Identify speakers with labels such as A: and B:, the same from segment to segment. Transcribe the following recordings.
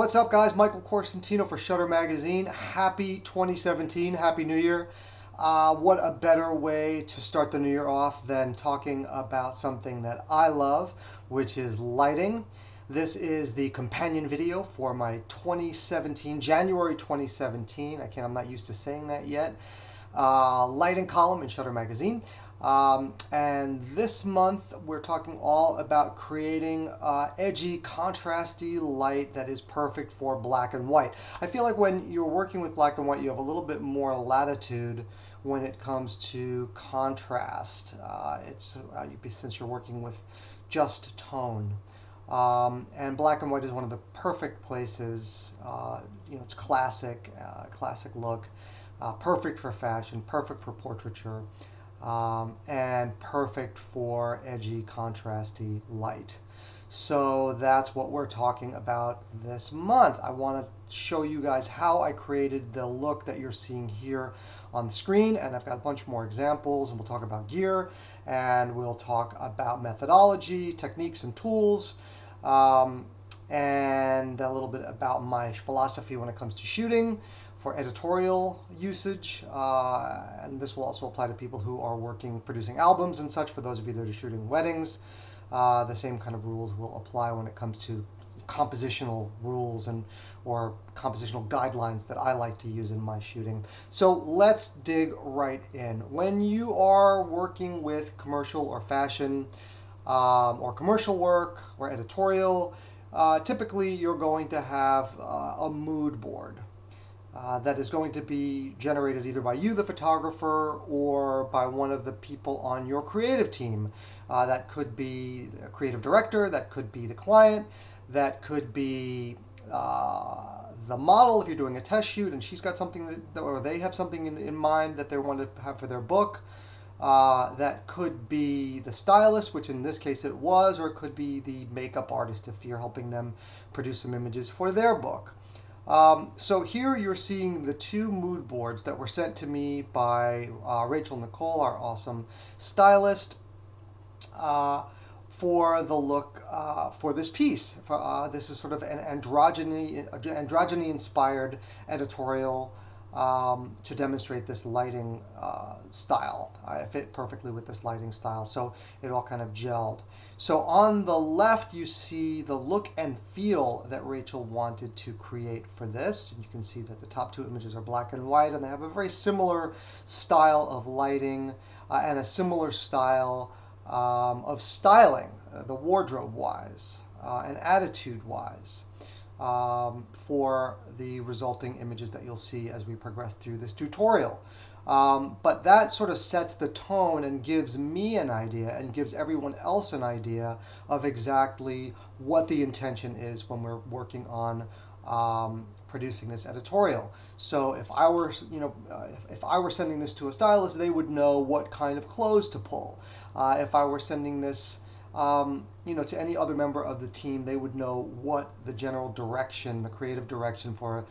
A: What's up, guys? Michael Corsentino for Shutter Magazine. Happy 2017. Happy New Year. What a better way to start the new year off than talking about something that I love, which is lighting. This is the companion video for my 2017, January 2017. I'm not used to saying that yet. Lighting column in Shutter Magazine. And this month we're talking all about creating edgy, contrasty light that is perfect for black and white. I feel like when you're working with black and white, you have a little bit more latitude when it comes to contrast. Since you're working with just tone. And black and white is one of the perfect places. It's classic look, perfect for fashion, perfect for portraiture, and perfect for edgy, contrasty light. So that's what we're talking about this month. I want to show you guys how I created the look that you're seeing here on the screen, and I've got a bunch more examples, and we'll talk about gear, and we'll talk about methodology, techniques, and tools, and a little bit about my philosophy when it comes to shooting for editorial usage, and this will also apply to people who are producing albums and such. For those of you that are shooting weddings, the same kind of rules will apply when it comes to compositional rules or compositional guidelines that I like to use in my shooting. So let's dig right in. When you are working with commercial or fashion or commercial work or editorial, typically you're going to have a mood board. That is going to be generated either by you, the photographer, or by one of the people on your creative team. That could be a creative director, that could be the client, that could be the model if you're doing a test shoot and she's got something or they have something in mind that they want to have for their book. That could be the stylist, which in this case it was, or it could be the makeup artist if you're helping them produce some images for their book. So here you're seeing the two mood boards that were sent to me by Rachel Nicole, our awesome stylist, for the look for this piece. This is sort of an androgyny-inspired editorial to demonstrate this lighting style. I fit perfectly with this lighting style, so it all kind of gelled. So on the left, you see the look and feel that Rachel wanted to create for this. You can see that the top two images are black and white, and they have a very similar style of lighting and a similar style of styling, the wardrobe-wise and attitude-wise, for the resulting images that you'll see as we progress through this tutorial. But that sort of sets the tone and gives me an idea and gives everyone else an idea of exactly what the intention is when we're working on producing this editorial. So if I were, if I were sending this to a stylist, they would know what kind of clothes to pull. If I were sending this, to any other member of the team, they would know what the general direction, the creative direction for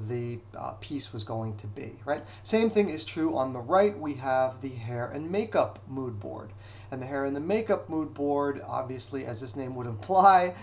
A: the piece was going to be, right? Same thing is true on the right. We have the hair and makeup mood board. And the hair and the makeup mood board, obviously, as this name would imply,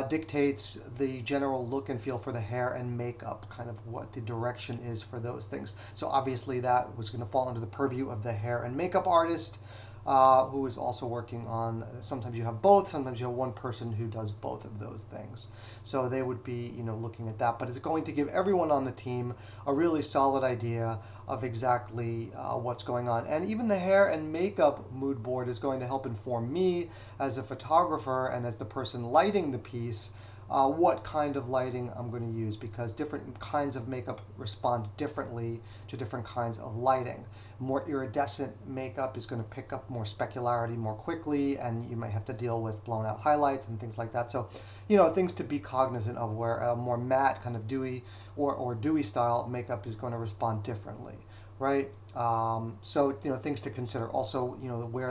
A: dictates the general look and feel for the hair and makeup, kind of what the direction is for those things. So obviously that was going to fall under the purview of the hair and makeup artist, who is also working on, sometimes you have both, sometimes you have one person who does both of those things. So they would be, looking at that. But it's going to give everyone on the team a really solid idea of exactly what's going on. And even the hair and makeup mood board is going to help inform me as a photographer and as the person lighting the piece, what kind of lighting I'm going to use, because different kinds of makeup respond differently to different kinds of lighting. More iridescent makeup is going to pick up more specularity more quickly, and you might have to deal with blown out highlights and things like that. So, things to be cognizant of, where a more matte kind of dewy or dewy style makeup is going to respond differently, right? So, things to consider. Also,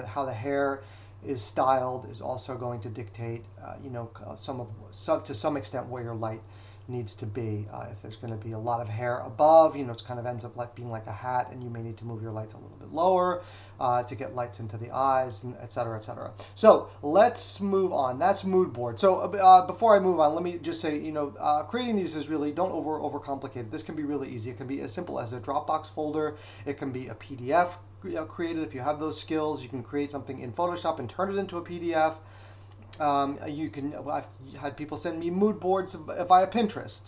A: how the hair is styled is also going to dictate, to some extent, where your light needs to be. If there's going to be a lot of hair above, it kind of ends up like being like a hat, and you may need to move your lights a little bit lower to get lights into the eyes, and et cetera, et cetera. So let's move on. That's mood board. So before I move on, let me just say, creating these is really, don't overcomplicate it. This can be really easy. It can be as simple as a Dropbox folder. It can be a PDF created. If you have those skills, you can create something in Photoshop and turn it into a PDF. I've had people send me mood boards via Pinterest.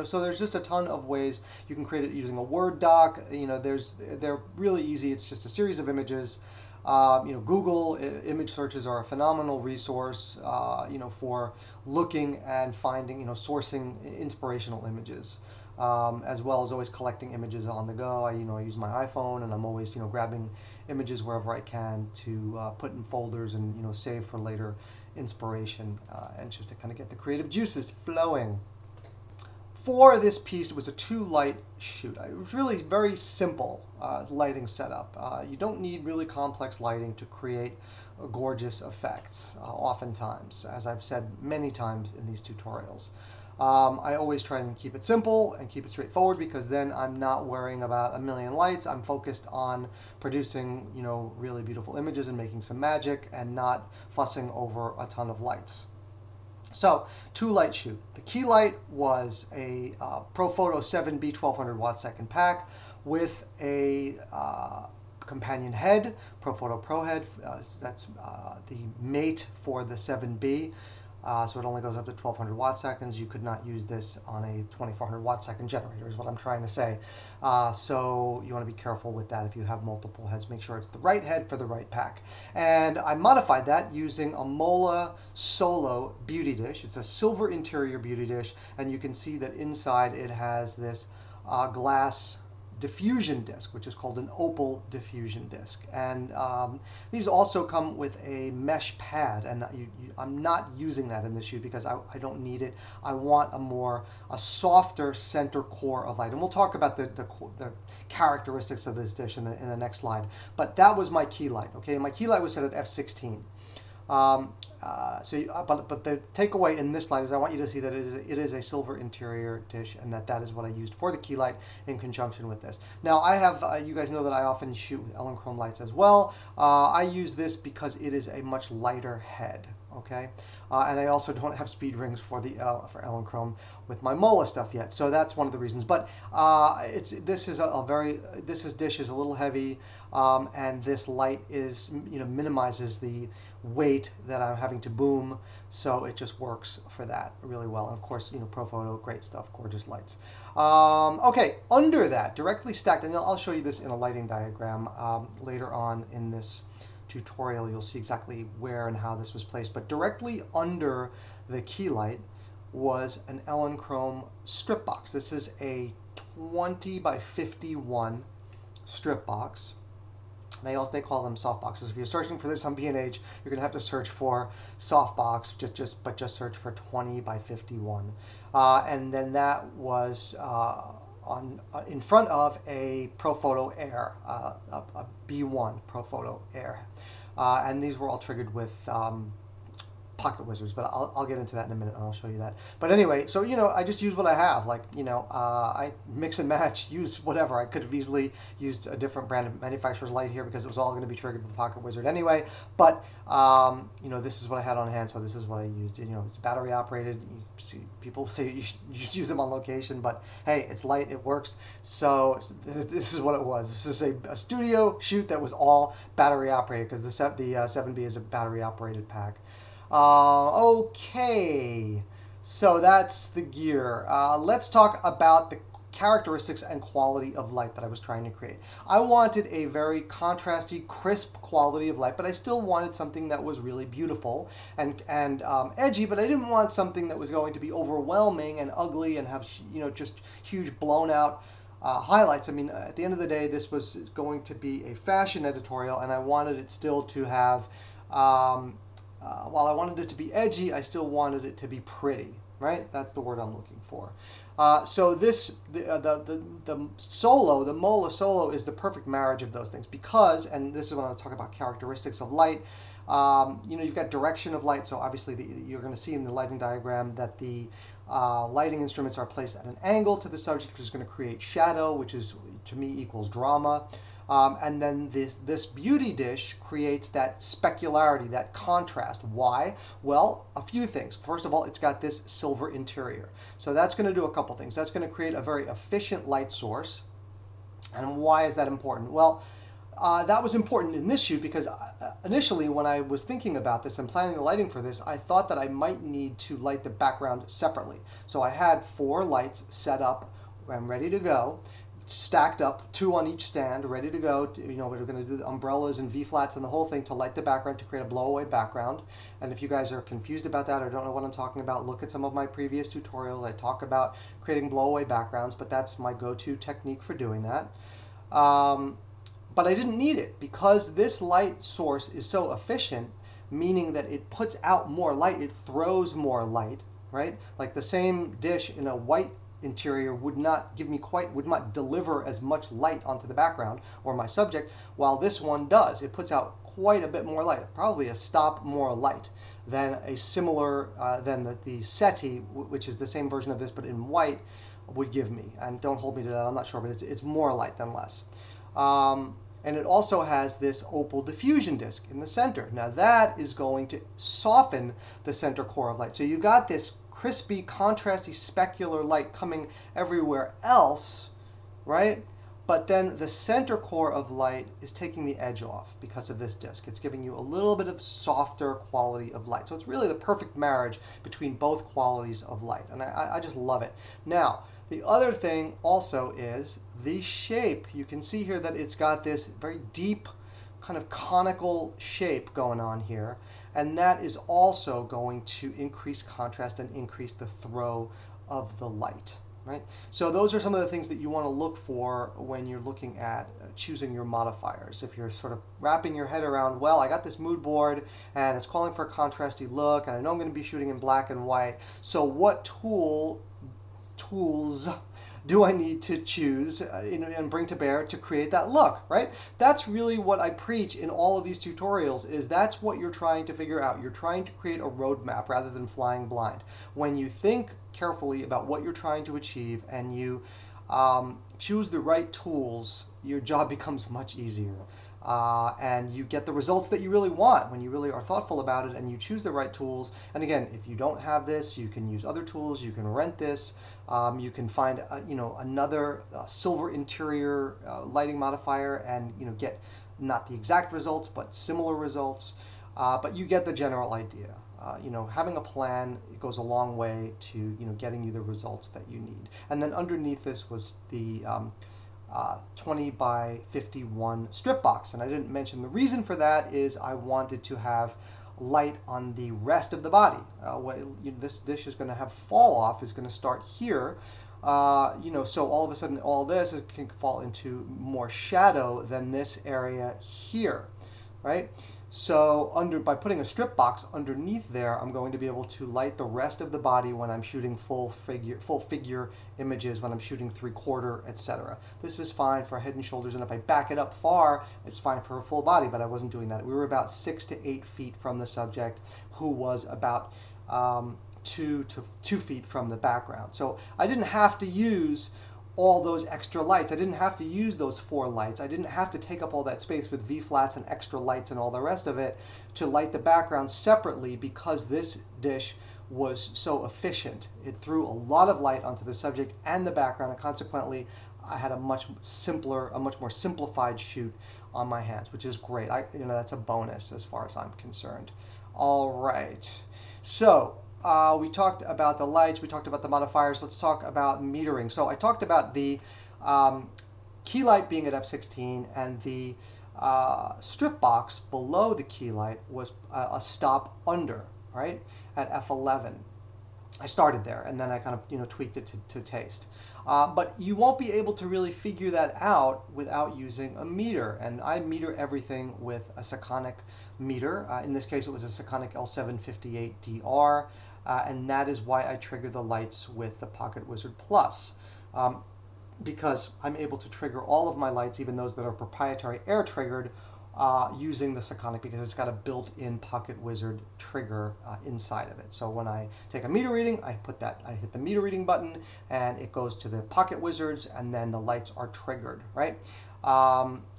A: So there's just a ton of ways you can create it using a Word doc. They're really easy. It's just a series of images. Google image searches are a phenomenal resource, for looking and finding, sourcing inspirational images, as well as always collecting images on the go. I use my iPhone, and I'm always, grabbing images wherever I can to put in folders and, save for later inspiration, and just to kind of get the creative juices flowing. For this piece, it was a 2-light shoot. It was really very simple lighting setup. You don't need really complex lighting to create gorgeous effects, oftentimes, as I've said many times in these tutorials. I always try and keep it simple and keep it straightforward, because then I'm not worrying about a million lights. I'm focused on producing, really beautiful images and making some magic, and not fussing over a ton of lights. So, 2-light shoot. The key light was a Profoto 7B 1200 watt second pack with a companion head, Profoto Pro head. That's the mate for the 7B. So it only goes up to 1200 watt seconds. You could not use this on a 2400 watt second generator, is what I'm trying to say. So you want to be careful with that. If you have multiple heads, make sure it's the right head for the right pack. And I modified that using a Mola Solo beauty dish. It's a silver interior beauty dish, and you can see that inside it has this glass diffusion disc, which is called an opal diffusion disc. And these also come with a mesh pad, and I'm not using that in this shoot because I don't need it. I want a softer center core of light, and we'll talk about the characteristics of this dish in the next slide. But that was my key light. Okay, my key light was set at f16. But the takeaway in this slide is I want you to see that it is a silver interior dish, and that is what I used for the key light in conjunction with this. Now I have, you guys know that I often shoot with Elinchrom lights as well. I use this because it is a much lighter head. Okay, and I also don't have speed rings for Elinchrom with my Mola stuff yet, so that's one of the reasons. But this dish is a little heavy, and this light is minimizes the weight that I'm having to boom, so it just works for that really well. And of course, Profoto, great stuff, gorgeous lights. Okay, under that, directly stacked, and I'll show you this in a lighting diagram later on in this tutorial. You'll see exactly where and how this was placed, but directly under the key light was an Elinchrom strip box. This is a 20 by 51 strip box. They call them soft boxes. If you're searching for this on B&H, you're going to have to search for soft box, just search for 20 by 51. And then that was in front of a Profoto Air, a B1 Profoto Air. And these were all triggered with pocket wizards, but I'll get into that in a minute, and I'll show you that. But anyway, so I just use what I have. Like I mix and match, use whatever. I could have easily used a different brand of manufacturer's light here because it was all going to be triggered with the pocket wizard anyway. But this is what I had on hand, so this is what I used. It's battery operated. You see, people say you just use them on location, but hey, it's light, it works. So this is what it was. This is a studio shoot that was all battery operated, because the 7B is a battery operated pack. Okay, so that's the gear. Let's talk about the characteristics and quality of light that I was trying to create. I wanted a very contrasty, crisp quality of light, but I still wanted something that was really beautiful and edgy, but I didn't want something that was going to be overwhelming and ugly and have just huge blown out highlights. I mean, at the end of the day, this was going to be a fashion editorial, and I wanted it still to have while I wanted it to be edgy, I still wanted it to be pretty, right? That's the word I'm looking for. So the Mola Solo is the perfect marriage of those things, because, and this is when I talk about characteristics of light, you've got direction of light. So obviously you're going to see in the lighting diagram that the Lighting instruments are placed at an angle to the subject, which is going to create shadow, which is, to me, equals drama. And then this beauty dish creates that specularity, that contrast. Why? Well, a few things. First of all, it's got this silver interior. So that's going to do a couple things. That's going to create a very efficient light source. And why is that important? Well, that was important in this shoot because initially when I was thinking about this and planning the lighting for this, I thought that I might need to light the background separately. So I had 4 lights set up and ready to go, stacked up, 2 on each stand, ready to go. You know, we're going to do the umbrellas and V-flats and the whole thing to light the background, to create a blow-away background. And if you guys are confused about that or don't know what I'm talking about, look at some of my previous tutorials. I talk about creating blow-away backgrounds, but that's my go-to technique for doing that. But I didn't need it because this light source is so efficient, meaning that it puts out more light, it throws more light, right? Like the same dish in a white interior would not deliver as much light onto the background or my subject, while this one does. It puts out quite a bit more light, probably a stop more light than a similar, than the SETI, which is the same version of this but in white, would give me. And don't hold me to that, I'm not sure, but it's more light than less. And it also has this opal diffusion disk in the center. Now that is going to soften the center core of light. So you got this crispy, contrasty, specular light coming everywhere else, right? But then the center core of light is taking the edge off because of this disk. It's giving you a little bit of softer quality of light. So it's really the perfect marriage between both qualities of light. And I just love it. Now, the other thing also is the shape. You can see here that it's got this very deep kind of conical shape going on here. And that is also going to increase contrast and increase the throw of the light, right? So those are some of the things that you want to look for when you're looking at choosing your modifiers. If you're sort of wrapping your head around, well, I got this mood board and it's calling for a contrasty look and I know I'm going to be shooting in black and white. So what tools do I need to choose and bring to bear to create that look, right? That's really what I preach in all of these tutorials, is that's what you're trying to figure out. You're trying to create a roadmap rather than flying blind. When you think carefully about what you're trying to achieve and you choose the right tools, your job becomes much easier. And you get the results that you really want when you really are thoughtful about it and you choose the right tools. And again, if you don't have this, you can use other tools. You can rent this. You can find another silver interior lighting modifier and get not the exact results but similar results. But you get the general idea. Having a plan, it goes a long way to getting you the results that you need. And then underneath this was the 20 by 51 strip box, and I didn't mention the reason for that is I wanted to have light on the rest of the body. This dish is going to have fall off is going to start here, so all of a sudden all this can fall into more shadow than this area here, right? So by putting a strip box underneath there, I'm going to be able to light the rest of the body when I'm shooting full figure images, when I'm shooting 3/4, etc. This is fine for head and shoulders, and if I back it up far, it's fine for a full body, but I wasn't doing that. We were about 6 to 8 feet from the subject, who was about 2 feet from the background. So I didn't have to use all those extra lights. I didn't have to use those 4 lights. I didn't have to take up all that space with V-flats and extra lights and all the rest of it to light the background separately, because this dish was so efficient. It threw a lot of light onto the subject and the background, and consequently I had a much more simplified shoot on my hands, which is great. That's a bonus as far as I'm concerned. All right. So we talked about the lights, we talked about the modifiers. Let's talk about metering. So I talked about the key light being at f16, and the strip box below the key light was a stop under, right, at f11. I started there, and then I kind of tweaked it to taste. But you won't be able to really figure that out without using a meter, and I meter everything with a Sekonic meter. In this case, it was a Sekonic L758DR. And that is why I trigger the lights with the Pocket Wizard Plus, because I'm able to trigger all of my lights, even those that are proprietary air triggered, using the Sekonic because it's got a built-in Pocket Wizard trigger inside of it. So when I take a meter reading, I hit the meter reading button, and it goes to the Pocket Wizards, and then the lights are triggered, right?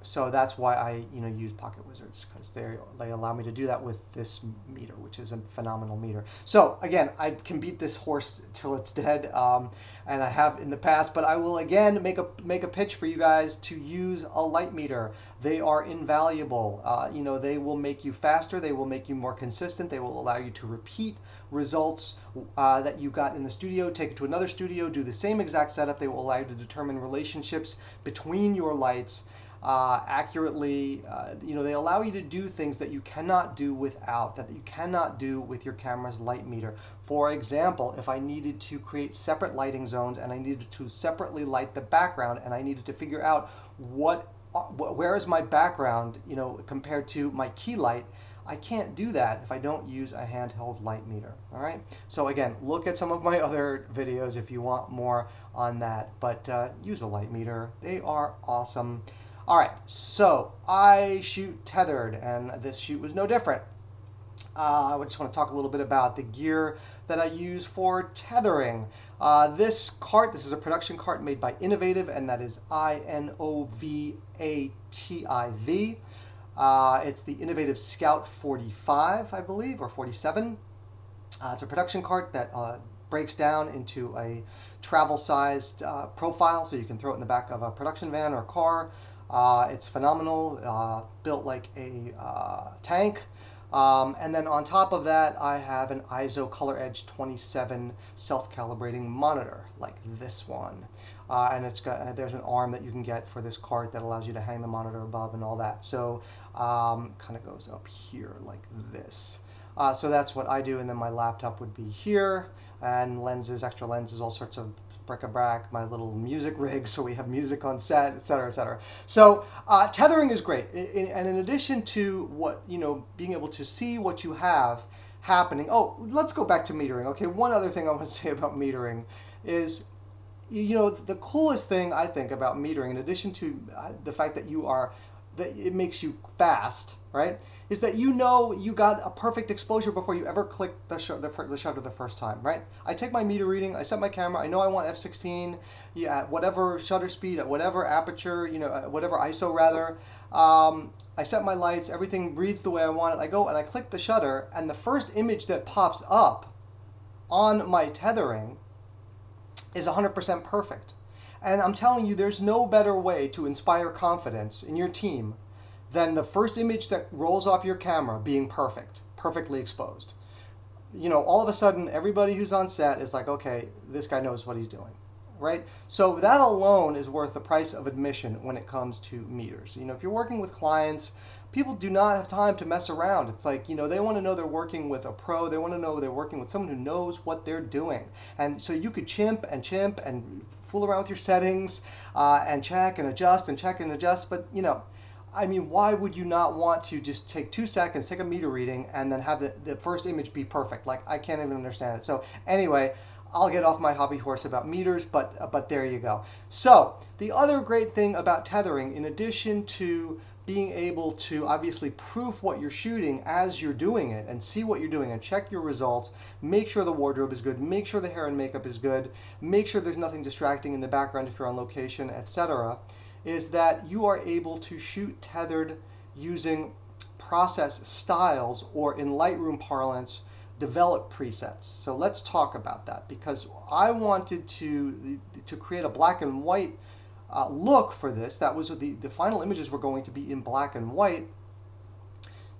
A: So that's why I use Pocket Wizards, because they allow me to do that with this meter, which is a phenomenal meter. So again, I can beat this horse till it's dead, and I have in the past, but I will again make a pitch for you guys to use a light meter. They are invaluable. They will make you faster. They will make you more consistent. They will allow you to repeat results that you got in the studio, take it to another studio, do the same exact setup. They will allow you to determine relationships between your lights accurately. They allow you to do things that you cannot do that you cannot do with your camera's light meter. For example, if I needed to create separate lighting zones and I needed to separately light the background, and I needed to figure out where is my background, compared to my key light, I can't do that if I don't use a handheld light meter. All right. So again, look at some of my other videos if you want more on that. But use a light meter. They are awesome. All right. So I shoot tethered, and this shoot was no different. I just want to talk a little bit about the gear that I use for tethering. This is a production cart made by Innovative, and that is Innovativ. It's the Innovative Scout 45, I believe, or 47. It's a production cart that breaks down into a travel-sized profile, so you can throw it in the back of a production van or car. It's phenomenal, built like a tank. And then on top of that, I have an ISO Color Edge 27 self-calibrating monitor, like this one. And there's an arm that you can get for this cart that allows you to hang the monitor above and all that. So kind of goes up here like this. So that's what I do, and then my laptop would be here, and lenses, extra lenses, all sorts of bric-a-brac, my little music rig, so we have music on set, etc., etc. So tethering is great, and in addition to what being able to see what you have happening. Oh, let's go back to metering. Okay, one other thing I want to say about metering is, the coolest thing I think about metering, in addition to the fact that it makes you fast, right, is that you got a perfect exposure before you ever click the shutter the first time, right? I take my meter reading, I set my camera, I know I want f16, at whatever shutter speed, at whatever aperture, whatever ISO rather. I set my lights, everything reads the way I want it. I go and I click the shutter, and the first image that pops up on my tethering is 100% perfect. And I'm telling you, there's no better way to inspire confidence in your team than the first image that rolls off your camera being perfectly exposed. All of a sudden, everybody who's on set is like, okay, this guy knows what he's doing, right? So that alone is worth the price of admission when it comes to meters. If you're working with clients, people do not have time to mess around. It's like, they want to know they're working with a pro. They want to know they're working with someone who knows what they're doing. And so you could chimp and fool around with your settings and check and adjust and check and adjust. But, why would you not want to just take 2 seconds, take a meter reading, and then have the first image be perfect? Like, I can't even understand it. So anyway, I'll get off my hobby horse about meters, but there you go. So the other great thing about tethering, in addition to being able to obviously proof what you're shooting as you're doing it and see what you're doing and check your results, make sure the wardrobe is good, make sure the hair and makeup is good, make sure there's nothing distracting in the background if you're on location, etc., is that you are able to shoot tethered using process styles, or in Lightroom parlance, develop presets. So let's talk about that, because I wanted to create a black and white look for this. That was the final images were going to be in black and white.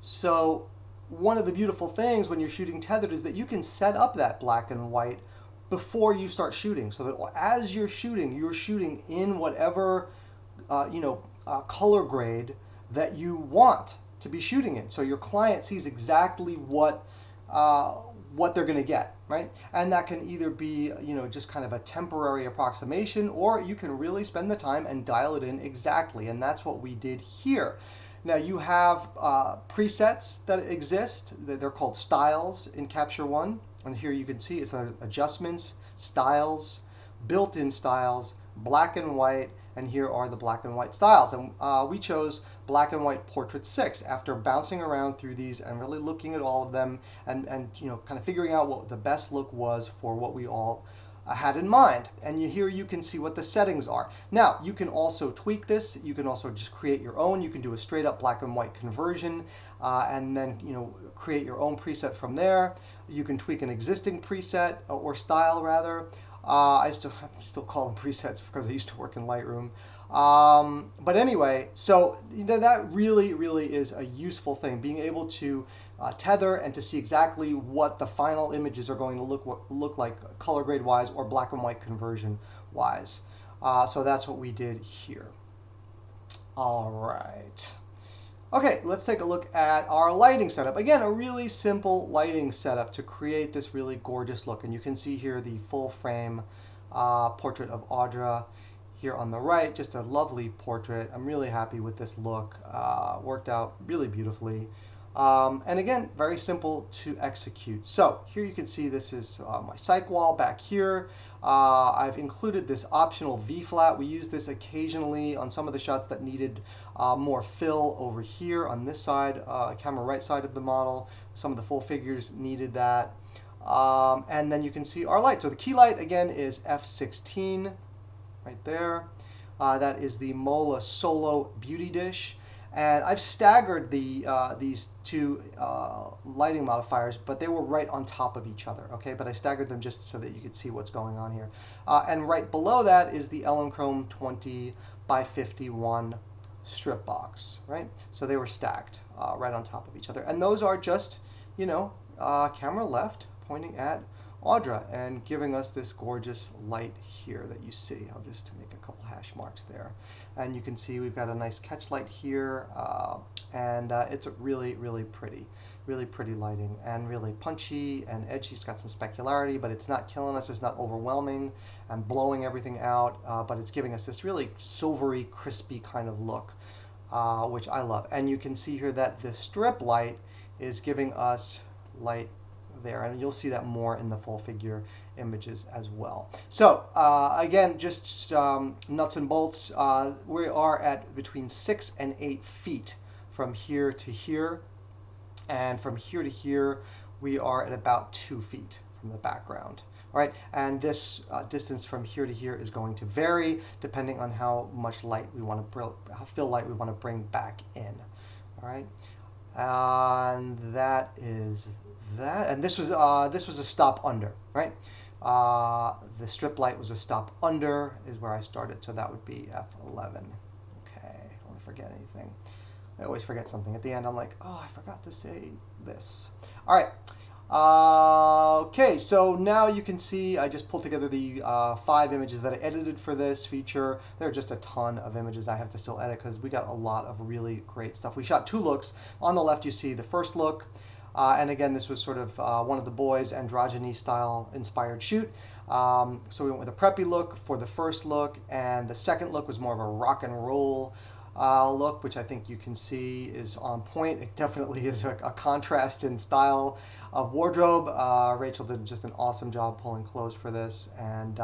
A: So one of the beautiful things when you're shooting tethered is that you can set up that black and white before you start shooting, so that as you're shooting in whatever color grade that you want to be shooting in, so your client sees exactly what they're going to get, right? And that can either be just kind of a temporary approximation, or you can really spend the time and dial it in exactly, and that's what we did here. Now you have presets that exist. They're called styles in Capture One, and here you can see it's adjustments, styles, built-in styles, black and white, and here are the black and white styles. And we chose black and white portrait 6 after bouncing around through these and really looking at all of them and kind of figuring out what the best look was for what we all had in mind. And here you can see what the settings are. Now, you can also tweak this. You can also just create your own. You can do a straight up black and white conversion and then create your own preset from there. You can tweak an existing preset or style rather. I still call them presets because I used to work in Lightroom. But anyway, so that really is a useful thing, being able to tether and to see exactly what the final images are going to look like color grade wise or black and white conversion wise. So that's what we did here. All right. Okay, let's take a look at our lighting setup. Again, a really simple lighting setup to create this really gorgeous look. And you can see here the full frame portrait of Audra here on the right. Just a lovely portrait. I'm really happy with this look. Worked out really beautifully. And again, very simple to execute. So here you can see this is my cyc wall back here. I've included this optional V-flat. We use this occasionally on some of the shots that needed more fill over here on this side, camera right side of the model. Some of the full figures needed that. And then you can see our light. So the key light again is F16 right there. That is the Mola Solo Beauty Dish. And I've staggered these two lighting modifiers, but they were right on top of each other, okay? But I staggered them just so that you could see what's going on here. And right below that is the Elinchrom 20 by 51 strip box, right? So they were stacked right on top of each other. And those are just, camera left pointing at Audra and giving us this gorgeous light here that you see. I'll just make a couple hash marks there. And you can see we've got a nice catch light here, and it's really pretty lighting and really punchy and edgy. It's got some specularity, but it's not killing us. It's not overwhelming and blowing everything out, but it's giving us this really silvery, crispy kind of look, which I love. And you can see here that the strip light is giving us light there, and you'll see that more in the full figure images as well. So again, just nuts and bolts, we are at between 6 and 8 feet from here to here, and from here to here we are at about 2 feet from the background. All right, and this distance from here to here is going to vary depending on how much light we want to fill light we want to bring back in. All right, and that is that. And this was a stop under, right? The strip light was a stop under is where I started, so that would be F11. Okay, I don't want to forget anything. I always forget something at the end. I'm like, oh, I forgot to say this. All right. Okay, so now you can see I just pulled together the 5 images that I edited for this feature. There are just a ton of images I have to still edit because we got a lot of really great stuff. We shot 2 looks. On the left you see the first look, and again this was sort of one of the boys' androgyny style inspired shoot. So we went with a preppy look for the first look, and the second look was more of a rock and roll look, which I think you can see is on point. It definitely is a contrast in style of wardrobe. Rachel did just an awesome job pulling clothes for this, and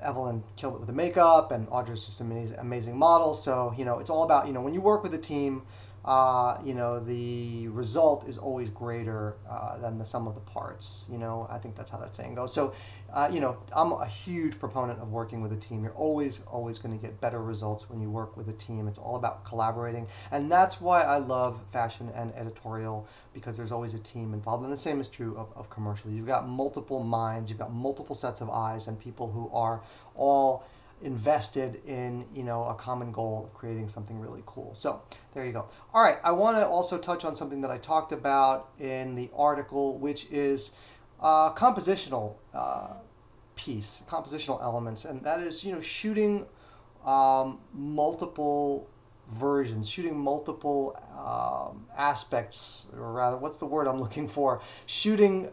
A: Evelyn killed it with the makeup, and Audra's just an amazing model. So it's all about when you work with a team, the result is always greater than the sum of the parts. I think that's how that saying goes. So, I'm a huge proponent of working with a team. You're always going to get better results when you work with a team. It's all about collaborating. And that's why I love fashion and editorial, because there's always a team involved. And the same is true of commercial. You've got multiple minds, you've got multiple sets of eyes, and people who are all invested in a common goal of creating something really cool. So there you go. All right, I want to also touch on something that I talked about in the article, which is compositional compositional elements, and that is shooting multiple versions, shooting multiple aspects, or rather, what's the word I'm looking for? Shooting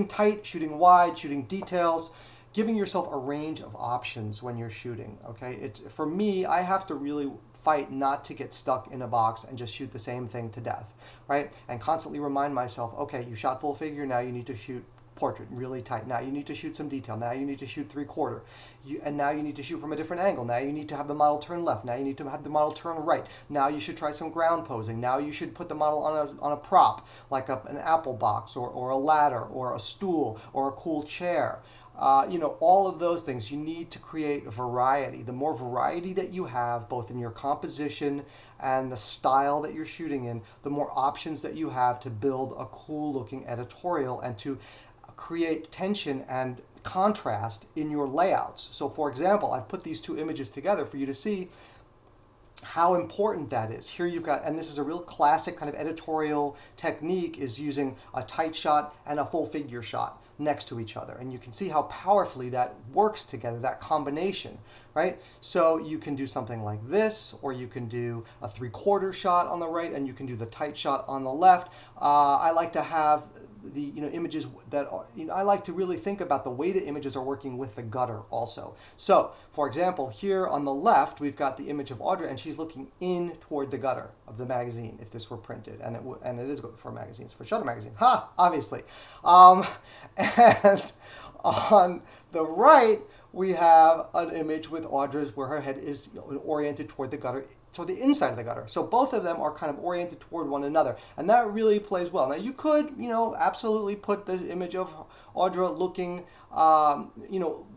A: tight, shooting wide, shooting details. Giving yourself a range of options when you're shooting, okay? For me, I have to really fight not to get stuck in a box and just shoot the same thing to death, right? And constantly remind myself, okay, you shot full figure, now you need to shoot portrait really tight. Now you need to shoot some detail. Now you need to shoot 3/4. And now you need to shoot from a different angle. Now you need to have the model turn left. Now you need to have the model turn right. Now you should try some ground posing. Now you should put the model on a prop, like an apple box or a ladder or a stool or a cool chair. All of those things. You need to create variety. The more variety that you have, both in your composition and the style that you're shooting in, the more options that you have to build a cool looking editorial and to create tension and contrast in your layouts. So for example, I've put these two images together for you to see how important that is. Here you've got, and this is a real classic kind of editorial technique, is using a tight shot and a full figure shot next to each other. And you can see how powerfully that works together, that combination, right? So you can do something like this, or you can do a 3/4 shot on the right, and you can do the tight shot on the left. I like to have the images that are, I like to really think about the way the images are working with the gutter also. So for example, here on the left we've got the image of Audra, and she's looking in toward the gutter of the magazine if this were printed, and it is for magazines, for Shutter magazine, obviously. And on the right we have an image with Audra's where her head is oriented toward the gutter, toward the inside of the gutter. So both of them are kind of oriented toward one another, and that really plays well. Now you could, absolutely put the image of Audra looking,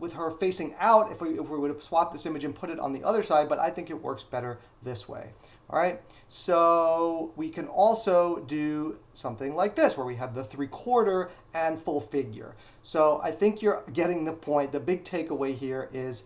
A: with her facing out if we would have swapped this image and put it on the other side, but I think it works better this way. All right, so we can also do something like this where we have the 3/4 and full figure. So I think you're getting the point. The big takeaway here is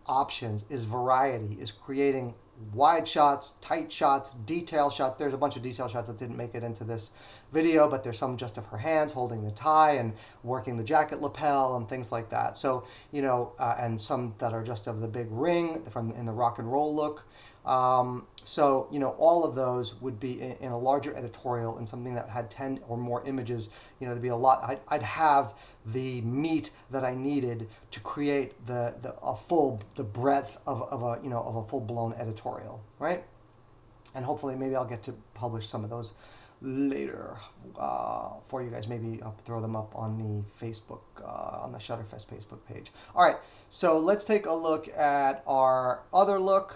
A: options, is variety, is creating wide shots, tight shots, detail shots. There's a bunch of detail shots that didn't make it into this video, but there's some just of her hands holding the tie and working the jacket lapel and things like that. So, and some that are just of the big ring in the rock and roll look. So, all of those would be in a larger editorial, and something that had 10 or more images, there'd be a lot. I'd have the meat that I needed to create the breadth of a full-blown editorial, right? And hopefully maybe I'll get to publish some of those later for you guys. Maybe I'll throw them up on the Facebook, on the Shutterfest Facebook page. All right, so let's take a look at our other look.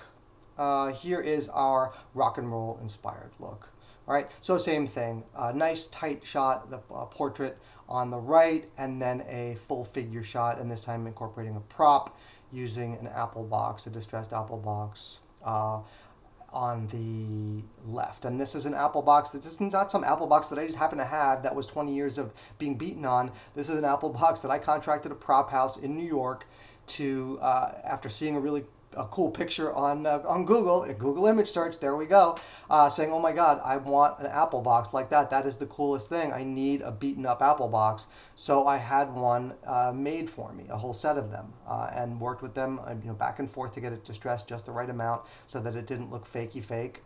A: Here is our rock and roll inspired look. All right, so same thing, nice tight shot, the portrait on the right, and then a full figure shot, and this time incorporating a prop using an apple box, a distressed apple box, on the left. And this is an apple box. This is not some apple box that I just happen to have that was 20 years of being beaten on. This is an apple box that I contracted a prop house in New York to, after seeing a cool picture on Google image search, there we go, saying, oh my God, I want an apple box like that. That is the coolest thing. I need a beaten up apple box. So I had one made for me, a whole set of them, and worked with them, back and forth to get it distressed just the right amount so that it didn't look fakey fake.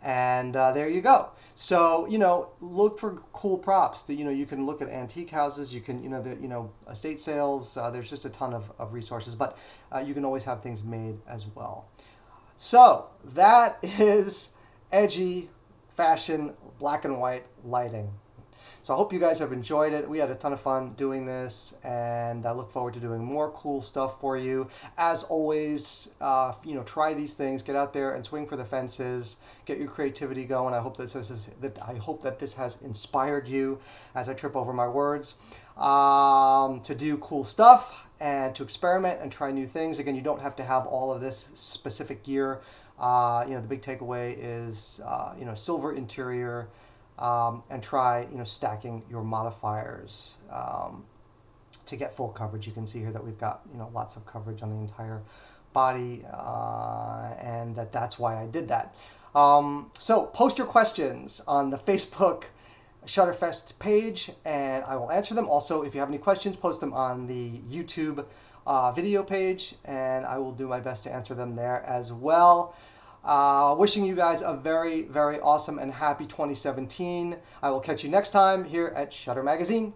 A: And there you go. So, look for cool props. You can look at antique houses. You can, estate sales. There's just a ton of resources, but you can always have things made as well. So that is edgy fashion, black and white lighting. So I hope you guys have enjoyed it. We had a ton of fun doing this, and I look forward to doing more cool stuff for you. As always, try these things, get out there and swing for the fences, get your creativity going. I hope that this has inspired you, as I trip over my words, to do cool stuff and to experiment and try new things. Again, you don't have to have all of this specific gear. The big takeaway is, silver interior. And try, stacking your modifiers to get full coverage. You can see here that we've got, lots of coverage on the entire body, and that's why I did that. So post your questions on the Facebook Shutterfest page, and I will answer them. Also, if you have any questions, post them on the YouTube video page, and I will do my best to answer them there as well. Wishing you guys a very, very awesome and happy 2017. I will catch you next time here at Shutter Magazine.